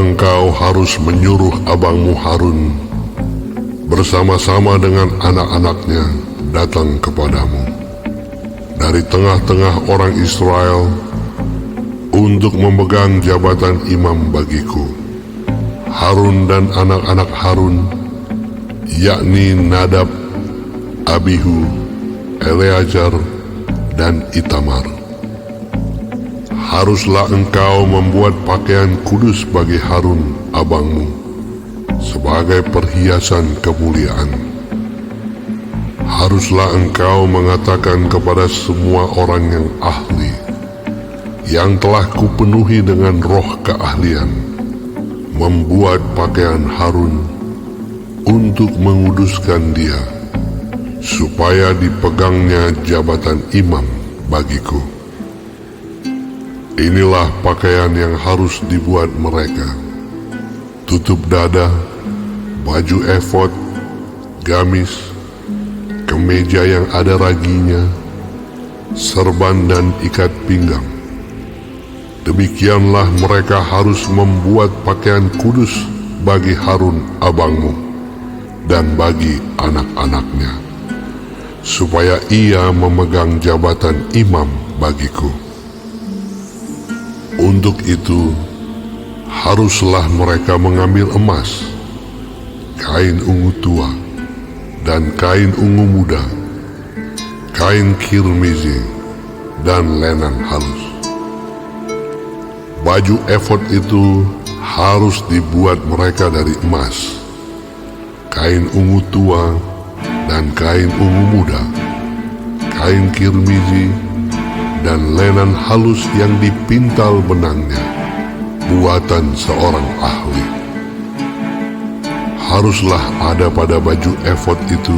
engkau harus menyuruh abangmu Harun bersama-sama dengan anak-anaknya datang kepadamu dari tengah-tengah orang Israel untuk memegang jabatan imam bagiku. Harun dan anak-anak Harun, yakni Nadab, Abihu, Eleazar, dan Itamar. Haruslah engkau membuat pakaian kudus bagi Harun abangmu sebagai perhiasan kemuliaan. Haruslah engkau mengatakan kepada semua orang yang ahli, yang telah kupenuhi dengan roh keahlian, membuat pakaian Harun untuk menguduskan dia, supaya dipegangnya jabatan imam bagiku. Inilah pakaian yang harus dibuat mereka: tutup dada, baju efod, gamis, kemeja yang ada raginya, serban dan ikat pinggang. Demikianlah mereka harus membuat pakaian kudus bagi Harun abangmu dan bagi anak-anaknya, supaya ia memegang jabatan imam bagiku. Untuk itu, haruslah mereka mengambil emas, kain ungu tua, dan kain ungu muda, kain kirmizi, dan lenan halus. Baju efod itu harus dibuat mereka dari emas, kain ungu tua, dan kain ungu muda, kain kirmizi, dan lenan halus yang dipintal benangnya, buatan seorang ahli. Haruslah ada pada baju efod itu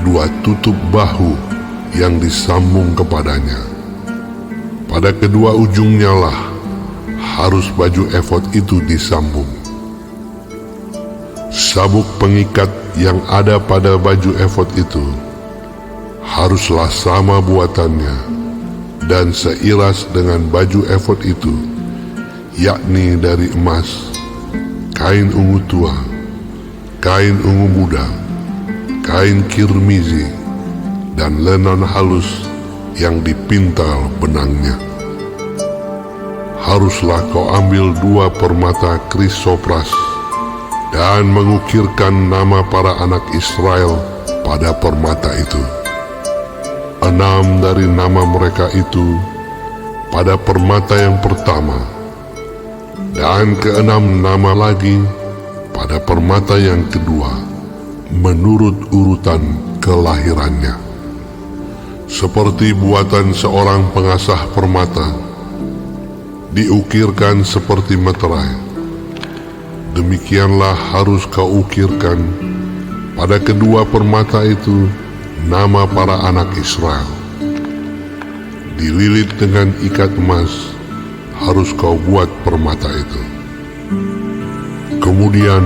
2 tutup bahu yang disambung kepadanya. Pada kedua ujungnya lah harus baju efod itu disambung. Sabuk pengikat yang ada pada baju efod itu haruslah sama buatannya dan seiras dengan baju efod itu, yakni dari emas, kain ungu tua, kain ungu muda, kain kirmizi, dan lenan halus yang dipintal benangnya. Haruslah kau ambil 2 permata krisopras dan mengukirkan nama para anak Israel pada permata itu. 6 dari nama mereka itu pada permata yang pertama, dan ke-6 nama lagi pada permata yang kedua, menurut urutan kelahirannya. Seperti buatan seorang pengasah permata, diukirkan seperti meterai, demikianlah harus kau ukirkan pada kedua permata itu nama para anak Israel. Dililit dengan ikat emas harus kau buat permata itu. Kemudian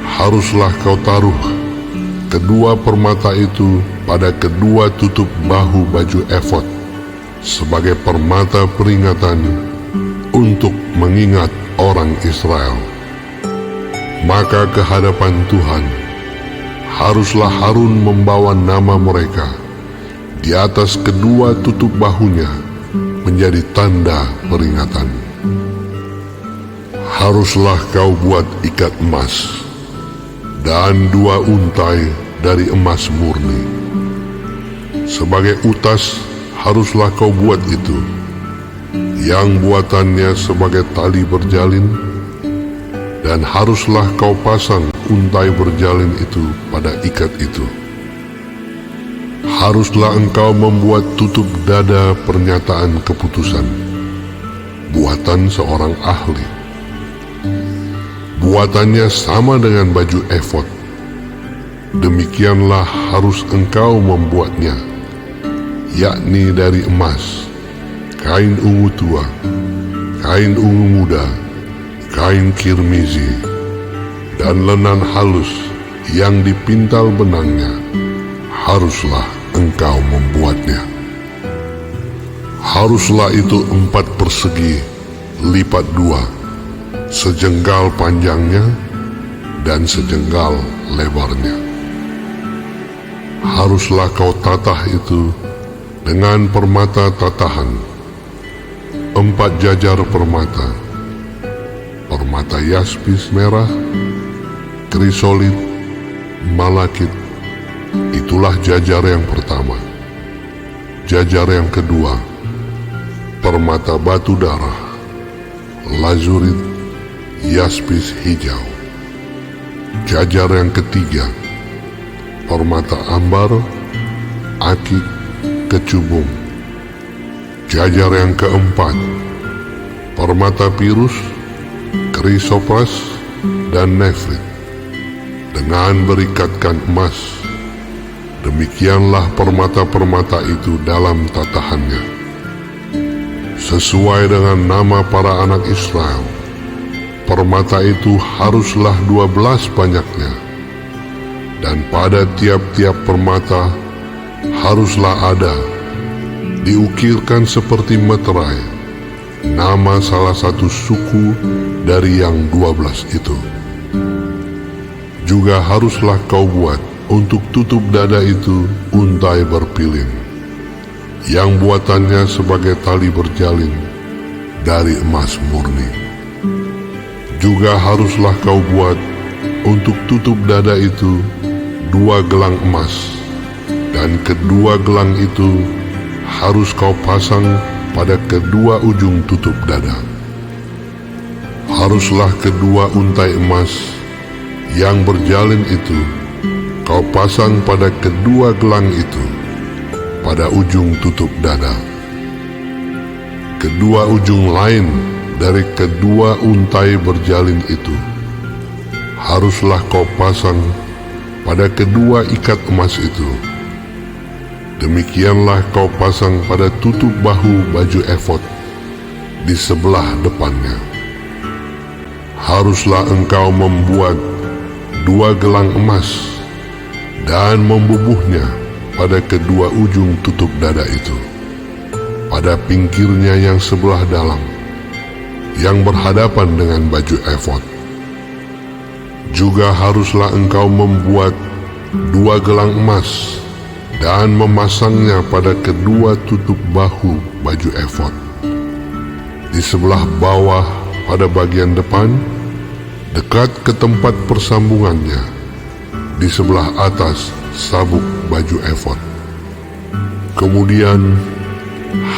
haruslah kau taruh kedua permata itu pada kedua tutup bahu baju efod sebagai permata peringatan untuk mengingat orang Israel. Maka ke hadapan Tuhan haruslah Harun membawa nama mereka di atas kedua tutup bahunya menjadi tanda peringatan. Haruslah kau buat ikat emas dan 2 untai dari emas murni. Sebagai utas haruslah kau buat itu, yang buatannya sebagai tali berjalin, dan haruslah kau pasang untai berjalin itu pada ikat itu. Haruslah engkau membuat tutup dada pernyataan keputusan, buatan seorang ahli. Buatannya sama dengan baju efod. Demikianlah harus engkau membuatnya, yakni dari emas, kain ungu tua, kain ungu muda, kain kirmizi, dan lenan halus yang dipintal benangnya. Haruslah engkau membuatnya. Haruslah itu 4 persegi lipat 2, sejengkal panjangnya dan sejengkal lebarnya. Haruslah kau tatah itu dengan permata tatahan, 4 jajar permata, permata yaspis merah, krisolit, malakit. Itulah jajar yang pertama. Jajar yang kedua, permata batu darah, lazurit, yaspis hijau. Jajar yang ketiga, permata ambar, akik, kecubung. Jajar yang keempat, permata pirus, krisopras, dan nefrit, dengan berikatkan emas. Demikianlah permata-permata itu dalam tatahannya, sesuai dengan nama para anak Israel. Permata itu haruslah 12 banyaknya, dan pada tiap-tiap permata haruslah ada diukirkan seperti meterai nama salah satu suku dari yang 12 itu. Juga haruslah kau buat untuk tutup dada itu untai berpilin, yang buatannya sebagai tali berjalin dari emas murni. Juga haruslah kau buat untuk tutup dada itu 2 gelang emas, dan kedua gelang itu harus kau pasang pada kedua ujung tutup dada. Haruslah kedua untai emas yang berjalin itu kau pasang pada kedua gelang itu pada ujung tutup dada. Kedua ujung lain dari kedua untai berjalin itu haruslah kau pasang pada kedua ikat emas itu. Demikianlah kau pasang pada tutup bahu baju efod di sebelah depannya. Haruslah engkau membuat 2 gelang emas dan membubuhnya pada kedua ujung tutup dada itu, pada pinggirnya yang sebelah dalam, yang berhadapan dengan baju efod. Juga haruslah engkau membuat 2 gelang emas dan memasangnya pada kedua tutup bahu baju efod, di sebelah bawah pada bagian depan, dekat ke tempat persambungannya, di sebelah atas sabuk baju efod. Kemudian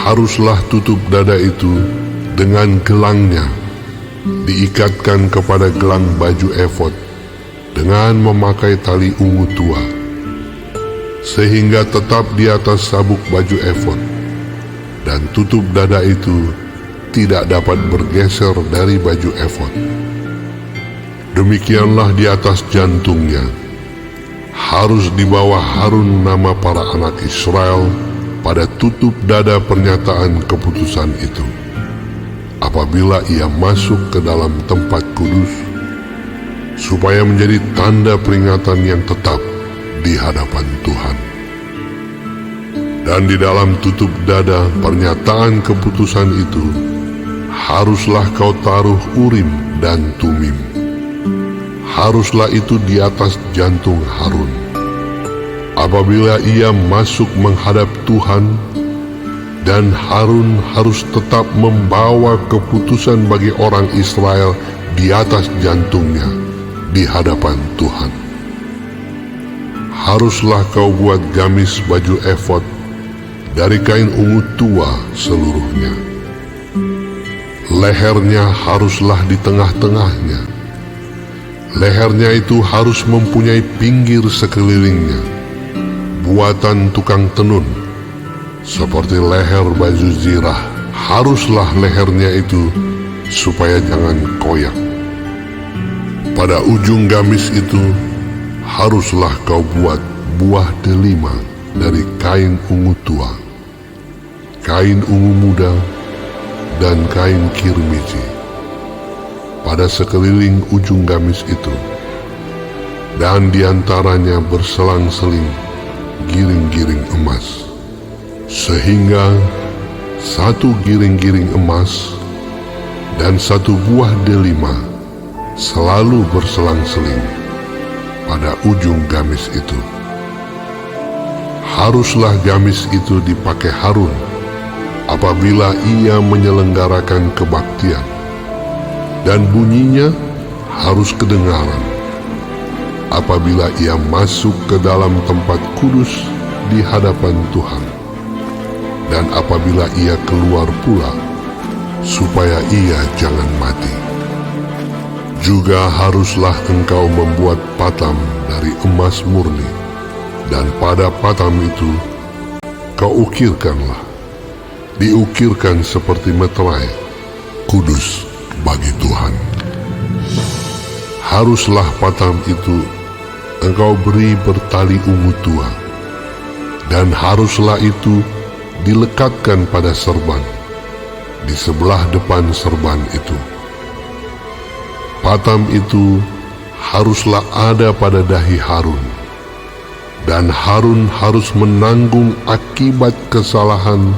haruslah tutup dada itu dengan gelangnya diikatkan kepada gelang baju efod dengan memakai tali ungu tua, sehingga tetap di atas sabuk baju efod, dan tutup dada itu tidak dapat bergeser dari baju efod. Demikianlah di atas jantungnya harus dibawa Harun nama para anak Israel pada tutup dada pernyataan keputusan itu, apabila ia masuk ke dalam tempat kudus, supaya menjadi tanda peringatan yang tetap di hadapan Tuhan. Dan di dalam tutup dada pernyataan keputusan itu haruslah kau taruh Urim dan Tumim. Haruslah itu di atas jantung Harun. Apabila ia masuk menghadap Tuhan, dan Harun harus tetap membawa keputusan bagi orang Israel di atas jantungnya di hadapan Tuhan. Haruslah kau buat gamis baju efod dari kain ungu tua seluruhnya. Lehernya haruslah di tengah-tengahnya. Lehernya itu harus mempunyai pinggir sekelilingnya, buatan tukang tenun, seperti leher baju zirah. Haruslah lehernya itu supaya jangan koyak. Pada ujung gamis itu haruslah kau buat buah delima dari kain ungu tua, kain ungu muda, dan kain kirmiji pada sekeliling ujung gamis itu, dan diantaranya berselang-seling giring-giring emas, sehingga satu giring-giring emas dan 1 buah delima selalu berselang-seling pada ujung gamis itu. Haruslah gamis itu dipakai Harun apabila ia menyelenggarakan kebaktian, dan bunyinya harus kedengaran apabila ia masuk ke dalam tempat kudus di hadapan Tuhan, dan apabila ia keluar pula, supaya ia jangan mati. Juga haruslah engkau membuat patam dari emas murni, dan pada patam itu kau ukirkanlah, diukirkan seperti meterai, kudus bagi Tuhan. Haruslah patam itu engkau beri bertali ungu tua, dan haruslah itu dilekatkan pada serban, di sebelah depan serban itu. Patam itu haruslah ada pada dahi Harun, dan Harun harus menanggung akibat kesalahan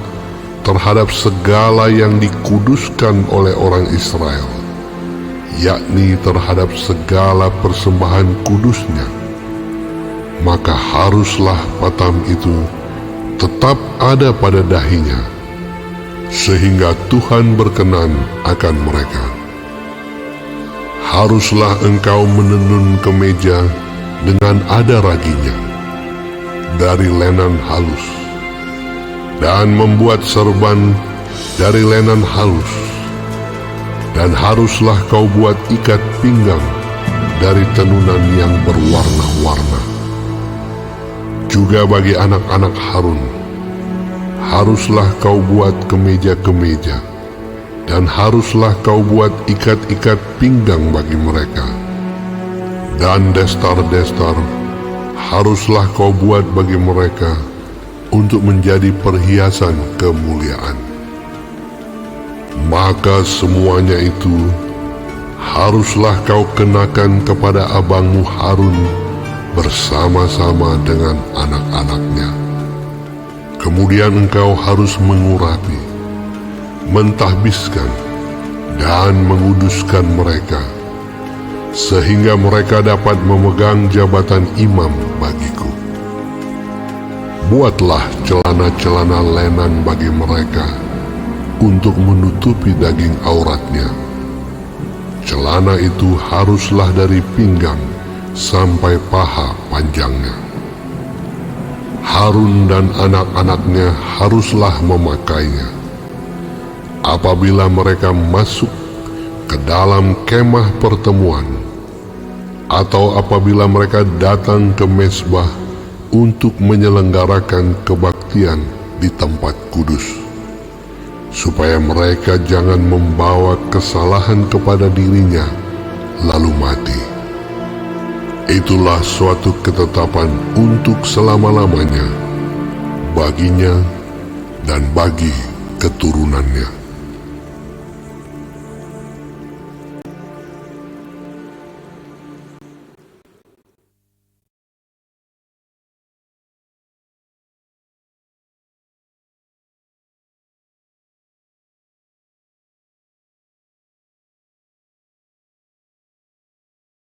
terhadap segala yang dikuduskan oleh orang Israel, yakni terhadap segala persembahan kudusnya. Maka haruslah patam itu tetap ada pada dahinya, sehingga Tuhan berkenan akan mereka. Haruslah engkau menenun kemeja dengan ada raginya, dari lenan halus, dan membuat serban dari lenan halus. Dan haruslah kau buat ikat pinggang dari tenunan yang berwarna-warna. Juga bagi anak-anak Harun, haruslah kau buat kemeja-kemeja, dan haruslah kau buat ikat-ikat pinggang bagi mereka. Dan destar-destar haruslah kau buat bagi mereka untuk menjadi perhiasan kemuliaan. Maka semuanya itu haruslah kau kenakan kepada abangmu Harun bersama-sama dengan anak-anaknya. Kemudian engkau harus mengurapi, mentahbiskan, dan menguduskan mereka, sehingga mereka dapat memegang jabatan imam bagiku. Buatlah celana-celana lenan bagi mereka untuk menutupi daging auratnya. Celana itu haruslah dari pinggang sampai paha panjangnya. Harun dan anak-anaknya haruslah memakainya apabila mereka masuk ke dalam kemah pertemuan, atau apabila mereka datang ke mezbah untuk menyelenggarakan kebaktian di tempat kudus, supaya mereka jangan membawa kesalahan kepada dirinya lalu mati. Itulah suatu ketetapan untuk selama-lamanya baginya dan bagi keturunannya.